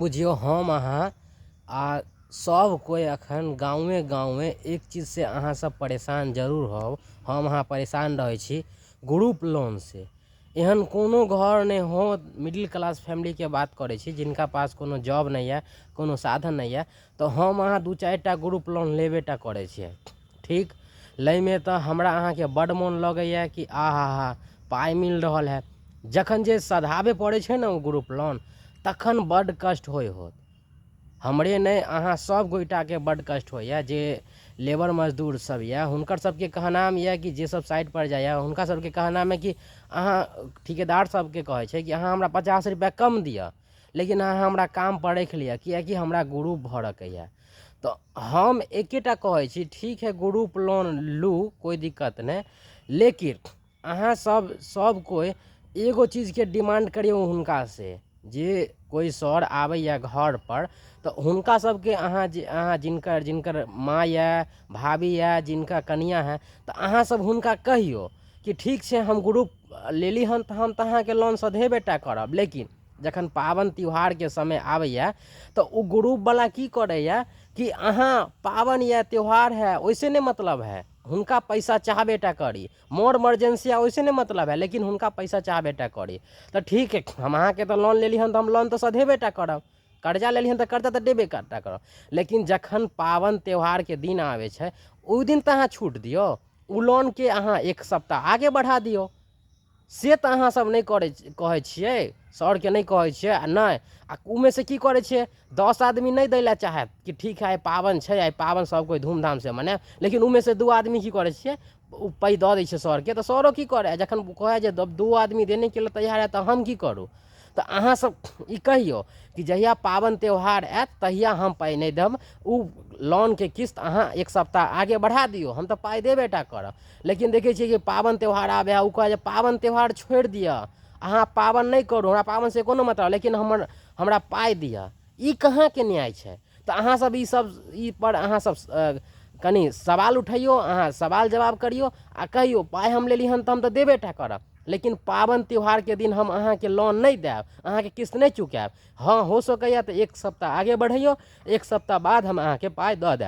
बुझियो हम अहाँ आ सब कोई अखन गाँवे एक चीज से अहाँ सब परेशान जरूर हो। हम अहाँ परेशान रहे छी ग्रुप लोन से। एहन कोनो घर नहीं हो, मिडिल क्लास फैमिली के बात करे छी जिनका पास कोनो जॉब नहीं है, कोनो साधन नहीं है, तो हम अहाँ दू चारिटा ग्रुप लोन लेबेटा करे छिए। ठीक लय में तो हमरा अहाँ के बड़ मोन लगैया कि आहा पाई मिल रहल है। जखन जे सधाबे पड़े छे ना वो ग्रुप लोन, तखन बड़ कष्ट होत। हमरे नहीं अहाँ सब गोटा के बड़ कष्ट होइए। जे लेबर मजदूर सब या हुनकर सबके कहनाम यऽ कि जे सब साइड पर जाइए हुनका सबके कहनाम है कि अहाँ ठेकेदार सबके कहे छे कि अहाँ हमरा 50 रुपया कम दिया, लेकिन अहाँ हमरा काम पर रख लिया, कियाकि हमरा ग्रुप भरक है। तो हम एकेटा कहे छी, ठीक है ग्रुप लोन लू, कोई दिक्कत नहीं, लेकिन अहाँ सब कोई एगो चीज़ के डिमांड करियो हुनका से। जे कोई सर आवे या घर पर, तो हुनका सबके अहाँ जिनकर माँ या भाभी या जिनका कनिया है, तो अहाँ सब हुनका कहियो कि ठीक से हम ग्रुप लेली हन तो हम अहाँ के लोन सधेबेटा करब। लेकिन जखन पावन त्यौहार के समय आवेया तो उ ग्रुप वाला की करैया कि अहाँ पावन या त्यौहार है वैसे नहीं मतलब है, हुनका पैसा चाहबेटा करी, मोर इमरजेंसी वैसे नहीं मतलब है, लेकिन हुनका पैसा चाहबेटा करी। तो ठीक है, हम अहाँ के तो लोन लेली हन तो हम लोन तो सधेबेटा करब, कर्जा लेली हन तो कर्जा तो देबे करब। लेकिन जखन पावन त्यौहार के दिन आवे छे उ दिन तो अहाँ छूट दियो, उ लोन के अहाँ एक सप्ताह आगे बढ़ा दियो। से तो अहाँ सब नहीं कहे छिए, सर के नहीं कहे छिए नहीं। आ उमें से की करे छिए, 10 आदमी नहीं दैला चाहे कि ठीक है आइ पावन छे, आइ पावन सब कोई धूमधाम से मने, लेकिन उमें से 2 आदमी की करे छिए पाई दे दै छे सर के। तो सरो की करे, जखन कहे जे 2 आदमी देने के लिए तैयार है तो हम की करूँ। तो अहाँ सब ई कहियो कि जहिया पावन त्यौहार आयत तहिया हम पाई नहीं देब, उ लोन के किस्त अहाँ एक सप्ताह आगे बढ़ा दियो, हम तो पाई देबेटा करब। लेकिन देखे छिए कि पावन त्यौहार आवे है, उ कहे पावन त्यौहार छोड़ दिया, अहाँ पावन नहीं करू, हमरा पावन से कोनो मतलब, लेकिन हमरा पाई दिया। ई कहाँ के न्याय छे। तो अहाँ सब ई पर अहाँ सब कनी सवाल उठाइयो, अहाँ सवाल जवाब करियो आ कहियो पाई हम लेली हन तो हम तो देबेटा करब, लेकिन पावन त्यौहार के दिन हम अहाँ के लोन नहीं देब, अहाँ के किस्त नहीं चुकाब। हाँ हो सकैया तो एक सप्ताह आगे बढ़ियो, एक सप्ताह बाद हम अहाँ के पाई दे देब।